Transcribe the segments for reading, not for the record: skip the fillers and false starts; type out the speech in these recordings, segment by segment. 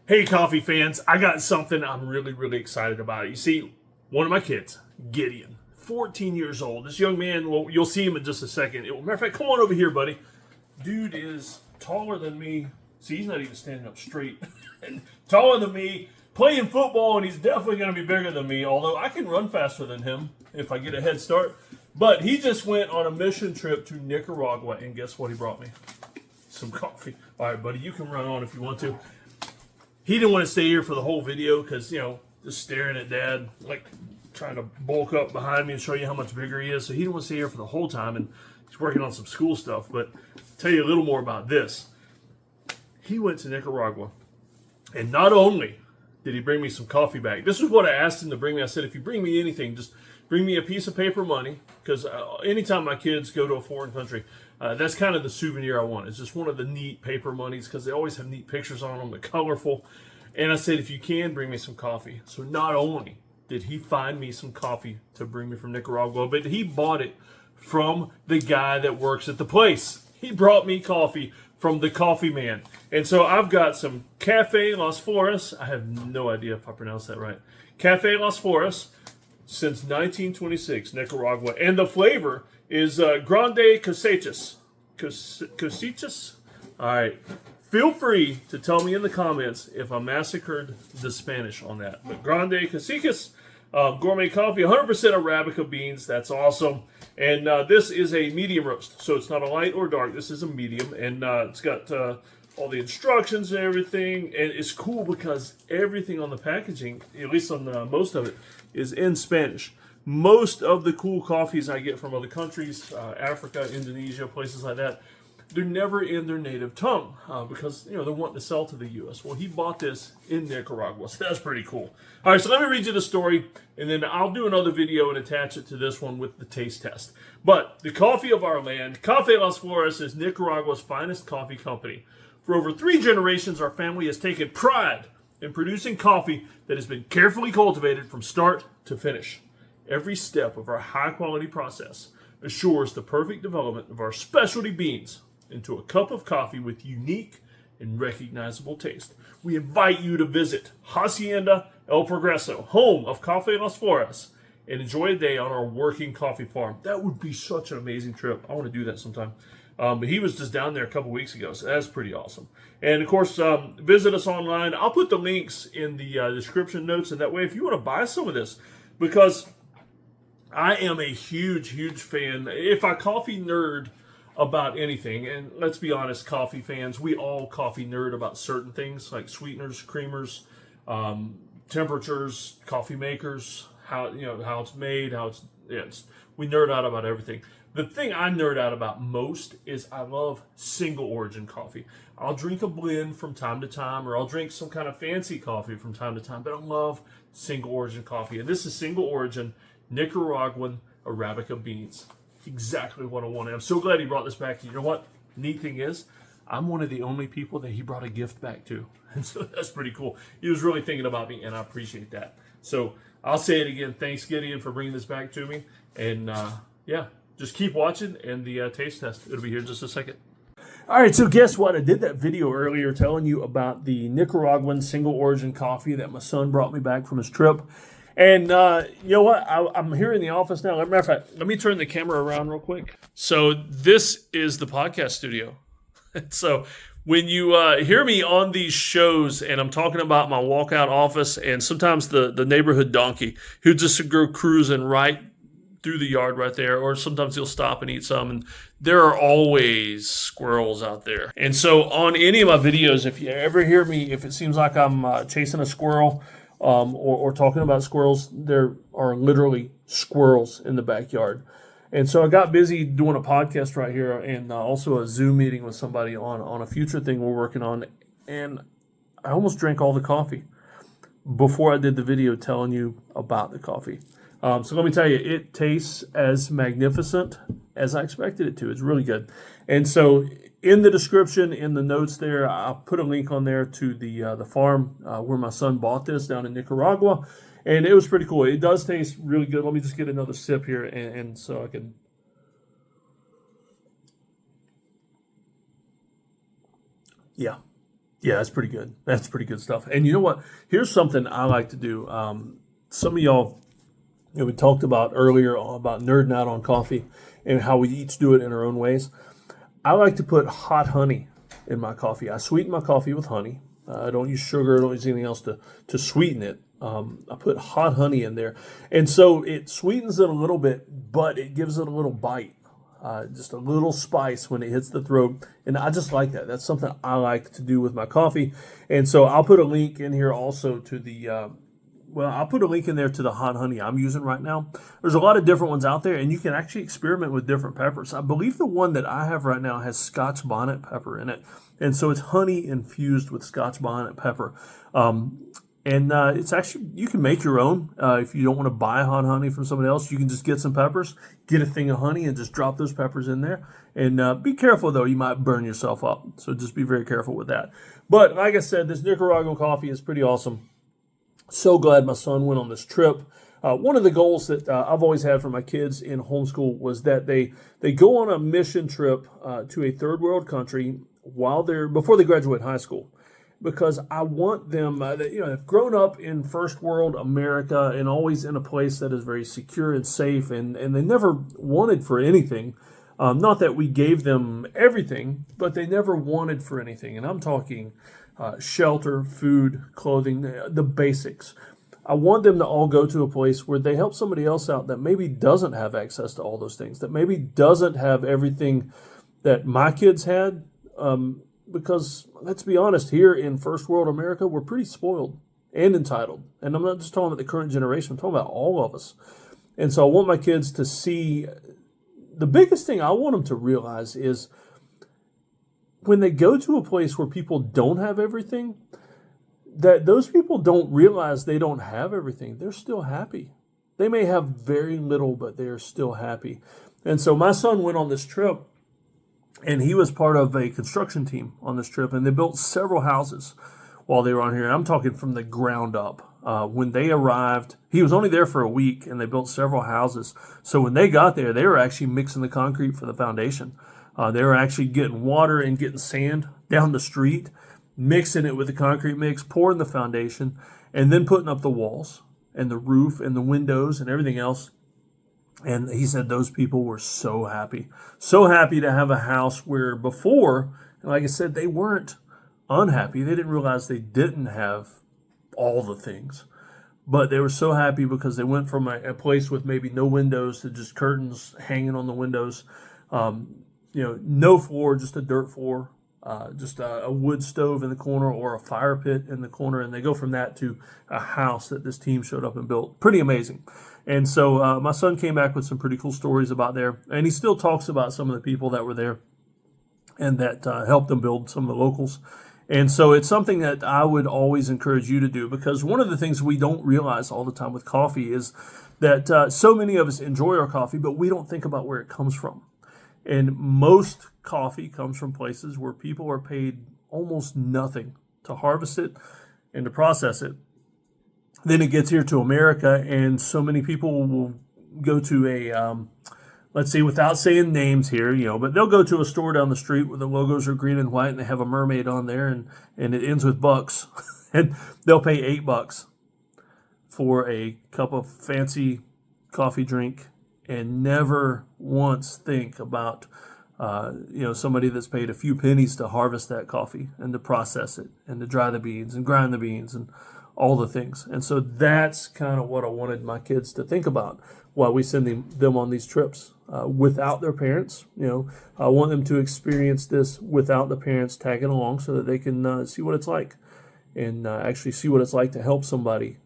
Hey, coffee fans, I got something I'm really excited about. You see, one of my kids, Gideon, 14 years old. This young man, well, you'll see him in just a second. Matter of fact, come on over here, buddy. Dude is taller than me. See, he's not even standing up straight. And taller than me, playing football, and he's definitely going to be bigger than me, although I can run faster than him if I get a head start. But he just went on a mission trip to Nicaragua, and guess what he brought me? Some coffee. All right, buddy, you can run on if you want to. He didn't want to stay here for the whole video because, just staring at Dad, like trying to bulk up behind me and show you how much bigger he is. So he didn't want to stay here for the whole time, and he's working on some school stuff. But I'll tell you a little more about this. He went to Nicaragua, and not only did he bring me some coffee back. This is what I asked him to bring me. I said, if you bring me anything, just bring me a piece of paper money, because anytime my kids go to a foreign country, that's kind of the souvenir I want. It's just one of the neat paper monies, because they always have neat pictures on them. They're colorful. And I said, if you can, bring me some coffee. So not only did he find me some coffee to bring me from Nicaragua, but he bought it from the guy that works at the place. He brought me coffee from the coffee man. And so I've got some Cafe Las Flores. I have no idea if I pronounced that right. Cafe Las Flores, since 1926, Nicaragua. And the flavor is Grande Cosechas. Cosechas? All right. Feel free to tell me in the comments if I massacred the Spanish on that. But Grande Cosechas, gourmet coffee, 100% Arabica beans. That's awesome. And this is a medium roast. So it's not a light or dark. This is a medium. And it's got all the instructions and everything. And it's cool because everything on the packaging, at least on most of it, is in Spanish. Most of the cool coffees I get from other countries, Africa, Indonesia, places like that, they're never in their native tongue because, they're wanting to sell to the U.S. Well, he bought this in Nicaragua, so that's pretty cool. All right, so let me read you the story, and then I'll do another video and attach it to this one with the taste test. But the coffee of our land, Cafe Las Flores, is Nicaragua's finest coffee company. For over 3 generations, our family has taken pride in producing coffee that has been carefully cultivated from start to finish. Every step of our high-quality process assures the perfect development of our specialty beans into a cup of coffee with unique and recognizable taste. We invite you to visit Hacienda El Progreso, home of Cafe Las Flores, and enjoy a day on our working coffee farm. That would be such an amazing trip. I want to do that sometime. But he was just down there a couple weeks ago, so that's pretty awesome. And, of course, visit us online. I'll put the links in the description notes, and that way if you want to buy some of this, because I am a huge fan. If I coffee nerd about anything, and let's be honest, coffee fans, we all coffee nerd about certain things like sweeteners, creamers, temperatures, coffee makers, how it's made, we nerd out about everything. The thing I nerd out about most is I love single origin coffee. I'll drink a blend from time to time, or I'll drink some kind of fancy coffee from time to time, but I love single origin coffee. And this is single origin Nicaraguan Arabica beans. Exactly what I wanted. I'm so glad he brought this back. You know what? Neat thing is, I'm one of the only people that he brought a gift back to. And so that's pretty cool. He was really thinking about me, and I appreciate that. So I'll say it again. Thanks, Gideon, for bringing this back to me. And just keep watching, and the taste test, it'll be here in just a second. All right, so guess what? I did that video earlier telling you about the Nicaraguan single origin coffee that my son brought me back from his trip. And you know what? I'm here in the office now. As a matter of fact, let me turn the camera around real quick. So this is the podcast studio. So when you hear me on these shows and I'm talking about my walkout office and sometimes the neighborhood donkey who just go cruising right through the yard right there, or sometimes he'll stop and eat some, and there are always squirrels out there. And so on any of my videos, if you ever hear me, if it seems like I'm chasing a squirrel, or talking about squirrels, there are literally squirrels in the backyard. And so I got busy doing a podcast right here and also a Zoom meeting with somebody on a future thing we're working on. And I almost drank all the coffee before I did the video telling you about the coffee. So let me tell you, it tastes as magnificent as I expected it to. It's really good. And so in the description, in the notes there, I'll put a link on there to the farm where my son bought this down in Nicaragua. And it was pretty cool. It does taste really good. Let me just get another sip here and so I can... Yeah, that's pretty good. That's pretty good stuff. And you know what? Here's something I like to do. Some of y'all, we talked about earlier about nerding out on coffee and how we each do it in our own ways. I like to put hot honey in my coffee. I sweeten my coffee with honey. I don't use sugar. I don't use anything else to sweeten it. I put hot honey in there. And so it sweetens it a little bit, but it gives it a little bite. Just a little spice when it hits the throat. And I just like that. That's something I like to do with my coffee. And so I'll put a link in here also to I'll put a link in there to the hot honey I'm using right now. There's a lot of different ones out there, and you can actually experiment with different peppers. I believe the one that I have right now has Scotch bonnet pepper in it. And so it's honey infused with Scotch bonnet pepper. It's actually, you can make your own. If you don't want to buy hot honey from somebody else, you can just get some peppers, get a thing of honey, and just drop those peppers in there. And be careful, though. You might burn yourself up. So just be very careful with that. But like I said, this Nicaraguan coffee is pretty awesome. So glad my son went on this trip. One of the goals that I've always had for my kids in homeschool was that they go on a mission trip to a third world country before they graduate high school, because I want them, they've grown up in first world America and always in a place that is very secure and safe, and they never wanted for anything. Not that we gave them everything, but they never wanted for anything. And I'm talking shelter, food, clothing, the basics. I want them to all go to a place where they help somebody else out that maybe doesn't have access to all those things, that maybe doesn't have everything that my kids had. Because let's be honest, here in first world America, we're pretty spoiled and entitled. And I'm not just talking about the current generation, I'm talking about all of us. And so I want my kids to see, the biggest thing I want them to realize is when they go to a place where people don't have everything, that those people don't realize they don't have everything. They're still happy. They may have very little, but they're still happy. And so my son went on this trip, and he was part of a construction team on this trip, and they built several houses while they were on here. I'm talking from the ground up. When they arrived, he was only there for a week, and they built several houses. So when they got there, they were actually mixing the concrete for the foundation. They were actually getting water and getting sand down the street, mixing it with the concrete mix, pouring the foundation, and then putting up the walls and the roof and the windows and everything else. And he said those people were so happy to have a house where before, like I said, they weren't unhappy. They didn't realize they didn't have all the things. But they were so happy because they went from a place with maybe no windows to just curtains hanging on the windows. No floor, just a dirt floor, just a wood stove in the corner or a fire pit in the corner. And they go from that to a house that this team showed up and built. Pretty amazing. And so my son came back with some pretty cool stories about there. And he still talks about some of the people that were there and that helped them build, some of the locals. And so it's something that I would always encourage you to do, because one of the things we don't realize all the time with coffee is that so many of us enjoy our coffee, but we don't think about where it comes from. And most coffee comes from places where people are paid almost nothing to harvest it and to process it. Then it gets here to America, and so many people will go to a, let's see, without saying names here, but they'll go to a store down the street where the logos are green and white and they have a mermaid on there, and it ends with bucks. And they'll pay $8 for a cup of fancy coffee drink and never once think about, somebody that's paid a few pennies to harvest that coffee and to process it and to dry the beans and grind the beans and all the things. And so that's kind of what I wanted my kids to think about while we send them on these trips without their parents. I want them to experience this without the parents tagging along so that they can see what it's like and actually see what it's like to help somebody.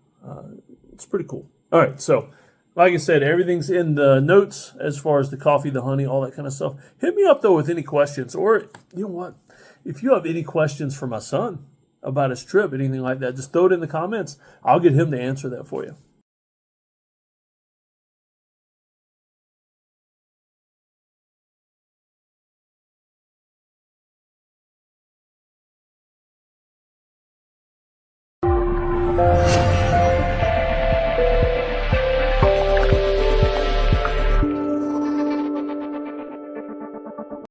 It's pretty cool. All right, so like I said, everything's in the notes as far as the coffee, the honey, all that kind of stuff. Hit me up, though, with any questions. Or, you know what? If you have any questions for my son about his trip, anything like that, just throw it in the comments. I'll get him to answer that for you.